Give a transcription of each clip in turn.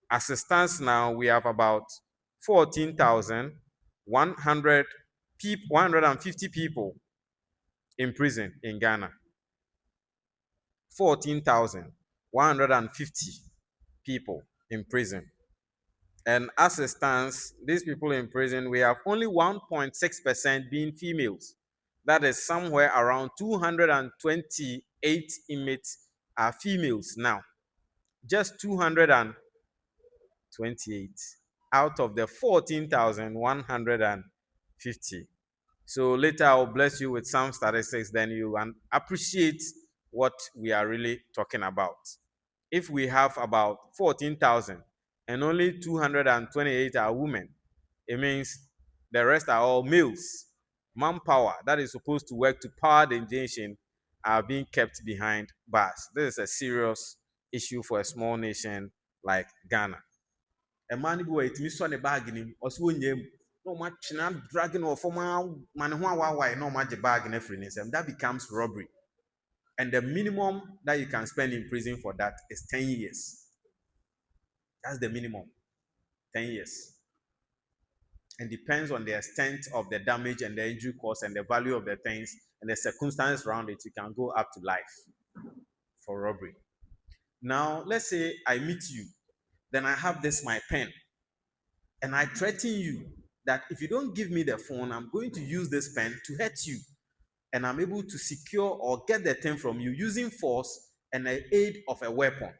As it stands now, we have about 14,100 people, 150 people in prison in Ghana. 14,150 people in prison. And as it stands, these people in prison, we have only 1.6% being females. That is somewhere around 228 inmates are females now. Just 228 out of the 14,150. So later I'll bless you with some statistics, then you can appreciate what we are really talking about. If we have about 14,000 and only 228 are women, it means the rest are all males. Manpower that is supposed to work to power the nation are being kept behind bars. This is a serious issue for a small nation like Ghana. A man who it miss on the bargaining or so no much not dragging or former man who why no much bargain and that becomes robbery. And the minimum that you can spend in prison for that is 10 years. That's the minimum. 10 years. And depends on the extent of the damage and the injury cost and the value of the things and the circumstances around it, you can go up to life for robbery. Now, let's say I meet you, then I have this, my pen, and I threaten you that if you don't give me the phone, I'm going to use this pen to hurt you. And I'm able to secure or get the thing from you using force and the aid of a weapon.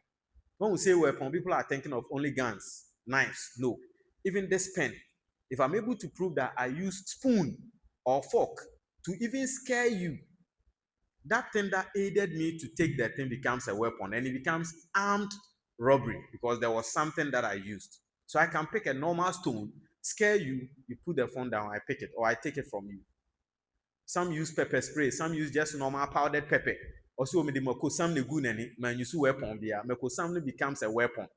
When we say weapon, people are thinking of only guns, knives. No. Even this pen, if I'm able to prove that I use spoon or fork to even scare you, that thing that aided me to take the thing becomes a weapon and it becomes armed robbery because there was something that I used. So I can pick a normal stone, scare you, you put the phone down, I pick it, or I take it from you. Some use pepper spray, some use just normal powdered pepper. Also, me the some ne gu nani, man use weapon bia. Some becomes a weapon.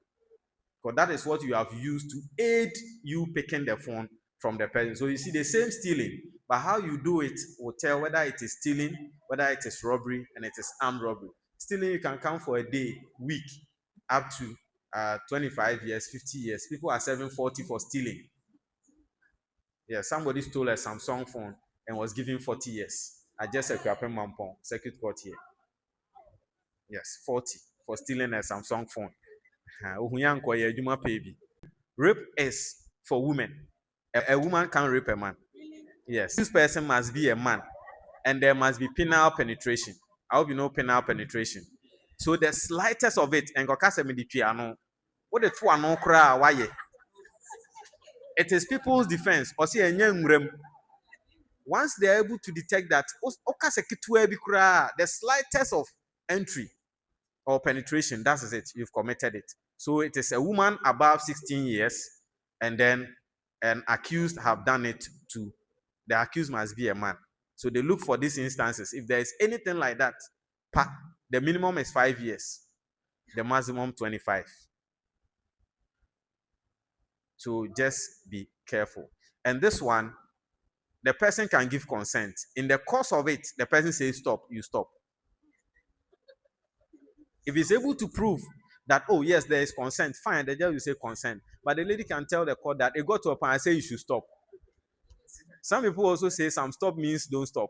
Because that is what you have used to aid you picking the phone from the person. So you see the same stealing, but how you do it will tell whether it is stealing, whether it is robbery, and it is armed robbery. Stealing, you can come for a day, week, up to 25 years, 50 years. People are 740 for stealing. Yeah, somebody stole a Samsung phone and was given 40 years. I just said Mampong, circuit court here. Yes, 40 for stealing a Samsung phone. Rape is for women. A woman can't rape a man. Yes, this person must be a man, and there must be penile penetration. I hope you know penile penetration. So the slightest of it, and what the two are no cry, why? It is people's defense. Once they are able to detect that, the slightest of entry or penetration, that is it, you've committed it. So it is a woman above 16 years, and then an accused have done it to the accused must be a man. So they look for these instances. If there is anything like that, the minimum is 5 years, the maximum 25. So just be careful. And this one, the person can give consent. In the course of it, the person says stop, you stop. If he's able to prove that, oh yes, there is consent, fine, the judge will say consent. But the lady can tell the court that it got to a point, I say you should stop. Some people also say some stop means don't stop.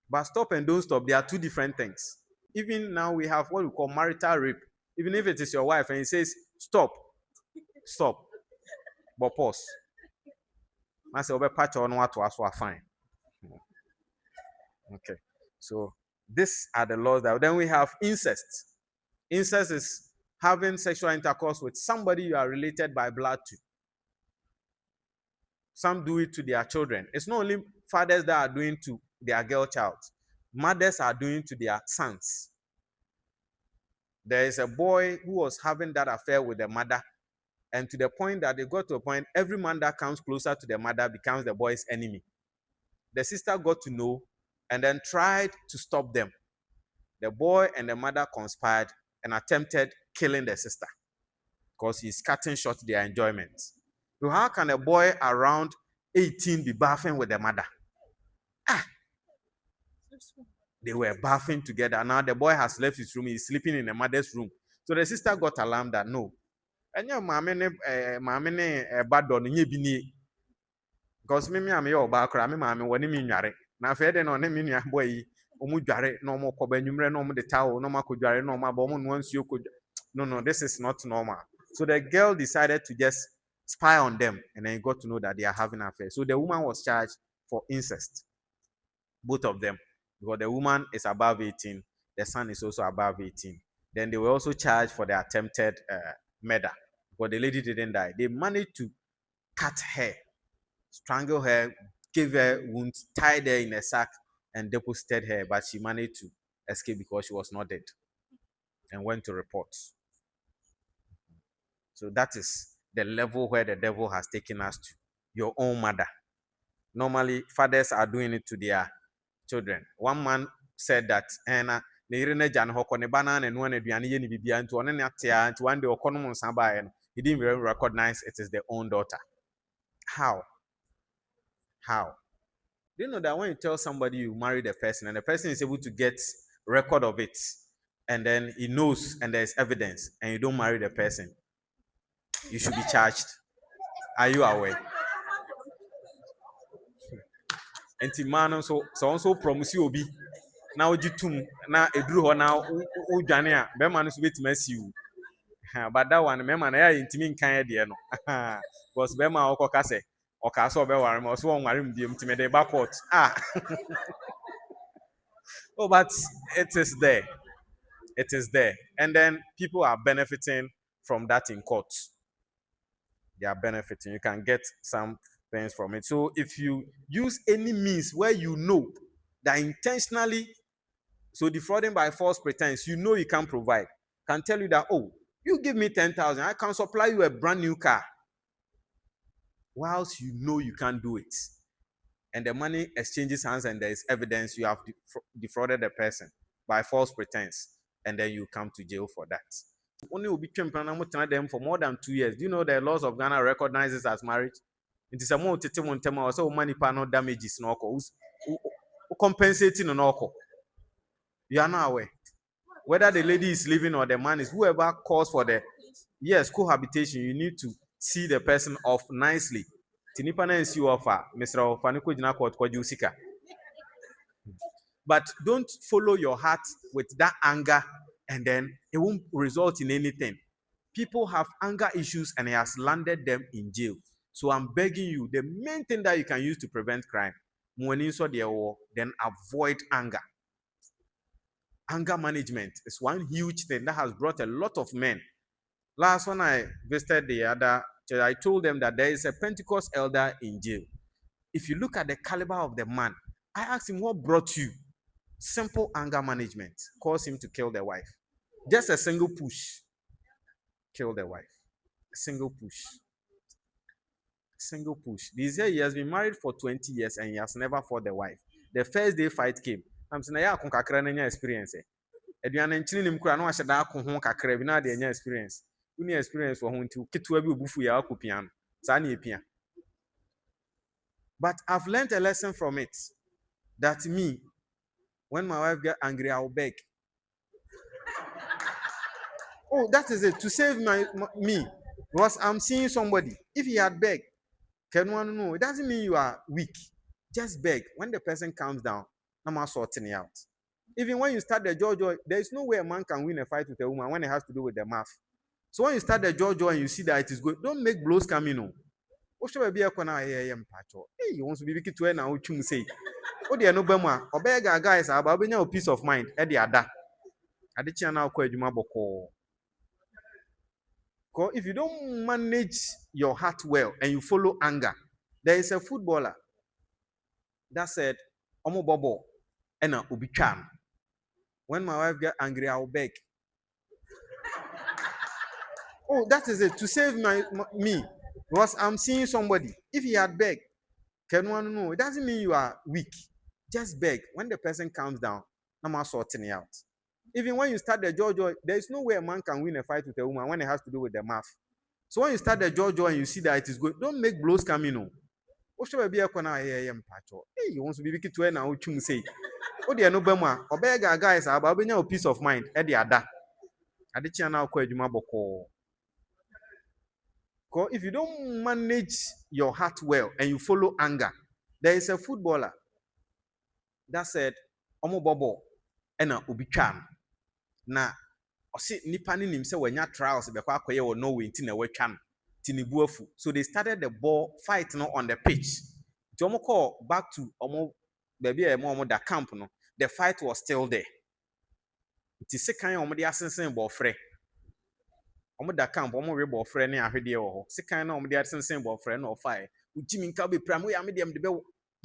But stop and don't stop, they are two different things. Even now we have what we call marital rape. Even if it is your wife and he says stop, stop, but pause. I say patch on what to ask for fine. Okay, so these are the laws that then we have incest. Incest is having sexual intercourse with somebody you are related by blood to. Some do it to their children. It's not only fathers that are doing to their girl child. Mothers are doing to their sons. There is a boy who was having that affair with the mother, and to the point that they got to a point, every man that comes closer to the mother becomes the boy's enemy. The sister got to know and then tried to stop them. The boy and the mother conspired and attempted killing the sister because he's cutting short their enjoyment. So how can a boy around 18 be bathing with the mother? They were bathing together. Now the boy has left his room. He's sleeping in the mother's room. So the sister got alarmed that no, and your mommy ne bad don nye bini. Because me am your back, me mammy when me nyare. Now fed and on me boy, omu dware no more coba numre no more the towel, no more could dware no more bomb once you could. No, this is not normal. So the girl decided to just spy on them and then got to know that they are having an affair. So the woman was charged for incest, both of them, because the woman is above 18, the son is also above 18. Then they were also charged for the attempted murder, but the lady didn't die. They managed to cut her, strangle her, give her wounds, tied her in a sack, and deposited her, but she managed to escape because she was not dead and went to report. So that is the level where the devil has taken us to. Your own mother. Normally, fathers are doing it to their children. One man said that, and ne yere na gya ne hɔ kɔ ne ba na ne noa na aduane yɛ ne bibia nti ɔne ne atea nti one day ɔkɔ no mu nsa baeɛ no he didn't even recognize it is their own daughter. How? Do you know that when you tell somebody you married a person and the person is able to get record of it and then he knows and there's evidence and you don't marry the person, you should be charged? Are you aware? And man so also promise you obi now you tum na eduru ho na udwane a be man so betima asiu. But that one me man na ya intimi nkan e de no. Because be man okoka se oka so be ware me so wonware mbiem timi de ba court. Oh, but it is there. It is there. And then people are benefiting from that in court. They are benefiting. You can get some things from it. So if you use any means where you know that intentionally, so defrauding by false pretense, you know you can provide, can tell you that, oh, you give me 10,000, I can supply you a brand new car. Whilst you know you can't do it. And the money exchanges hands and there is evidence you have defrauded the person by false pretense. And then you come to jail for that. Only will be them for more than 2 years. Do you know the laws of Ghana recognizes as marriage? It is a more tema or so money panel damages no compensating no. You are not aware. Whether the lady is living or the man is, whoever calls for the cohabitation, you need to see the person off nicely. Tinipana and see offer, Mr. Faniko Jinako Usika. But don't follow your heart with that anger and then it won't result in anything. People have anger issues and it has landed them in jail. So I'm begging you, the main thing that you can use to prevent crime, then avoid anger. Anger management is one huge thing that has brought a lot of men. Last when I visited the other church, I told them that there is a Pentecost elder in jail. If you look at the caliber of the man, I asked him, what brought you? Simple anger management caused him to kill the wife. Just a single push. Kill the wife. A single push. Single push. This year he has been married for 20 years and he has never fought the wife. The first day fight came. I'm saying, yeah, I can't experience it. Eduane nchini nim kura no ahye da ko ho kakra bi na de anya experience. Uni experience wo ho nti ketewa bi obufu ya akopia no. Sa na epia. But I've learned a lesson from it. That me, when my wife get angry, I'll beg. Oh, that is it. To save me. Because I'm seeing somebody. If he had begged, can one know? It doesn't mean you are weak. Just beg. When the person calms down, I'm sorting it out. Even when you start the jojo, there is no way a man can win a fight with a woman when it has to do with the mouth. So when you start the jojo and you see that it is good, don't make blows come in. What should be a corner here? Hey, you want to be wicked to now? What you say? Oh, dear, no bema. Obega guys, about being a peace of mind. Eddie Ada. Adichia now called you Maboko. If you don't manage your heart well and you follow anger, there is a footballer that said, Omo Bobo, and Ubi Chan. When my wife get angry, I'll beg. Oh, that is it. To save me. Because I'm seeing somebody. If he had begged, can one know? It doesn't mean you are weak. Just beg. When the person calms down, I'm sorting it out. Even when you start the jojo, there is no way a man can win a fight with a woman when it has to do with the mouth. So when you start the jojo and you see that it is good, don't make blows come in. What should be a corner here? Hey, you want to be wicked to now? What you say? Oh, dear, no bema. Obega guys, about being a peace of mind. Eddie Ada. Adechia na akọ adwuma bọkọ. Because if you don't manage your heart well and you follow anger, there is a footballer that said, "Omo bobo, ena obi twa no." Na ɔse nipa ne nim sɛ wanya trials bɛkɔ akɔyɛ wɔ Norway nti na watwa no. Ti ne bu afu. So they started the ball fight no on the pitch. Nti ɔmo kɔ back to ɔmo baabi a ɛmo ɔmo da camp no, the fight was still there. Nti sekan a ɔmo de asensen bɔfrɛ. Ɔmo da camp, ɔmo we bɔfrɛ ne ahwedeɛ wɔ hɔ. Sekan na ɔmo de asensen bɔfrɛ na ɔfae. Ujimi nka be pram, we am dem de be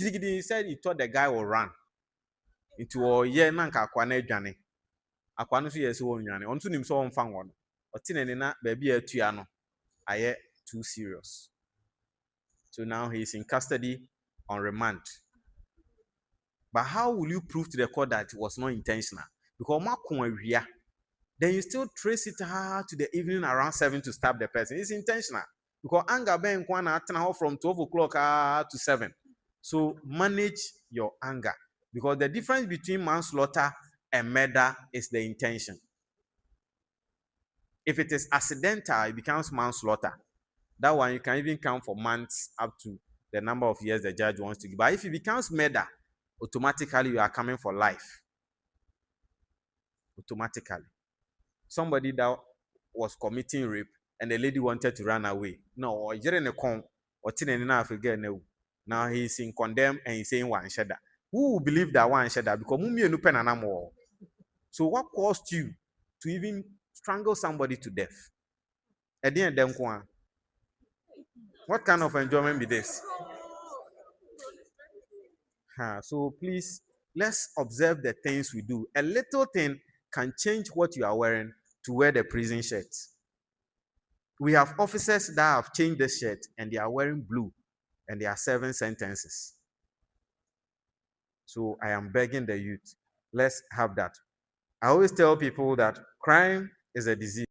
gidigidi. He said he thought the guy will run. Nti ɔyɛ na nka akwa na adwane. Akwa no so yɛ sɛ wɔnwane. Ɔno so nim sɛ ɔmfa ngo no. Ɔte n'ani na baabi a atua no ayɛ too serious. So now he is in custody on remand. But how will you prove to the court that it was not intentional? Because then you still trace it to the evening around 7 to stab the person. It's intentional. Because anger ben from 12 o'clock to 7. So manage your anger. Because the difference between manslaughter and murder is the intention. If it is accidental, it becomes manslaughter. That one you can even count for months up to the number of years the judge wants to give. But if it becomes murder, automatically you are coming for life. Automatically. Somebody that was committing rape and the lady wanted to run away. No, now he's in condemned and he's saying one shedder. Who will believe that one shedder? Because so what caused you to even strangle somebody to death? What kind of enjoyment be this? So please, let's observe the things we do. A little thing can change what you are wearing to wear the prison shirt. We have officers that have changed the shirt and they are wearing blue and they are serving sentences. So I am begging the youth, let's have that. I always tell people that crime is a disease.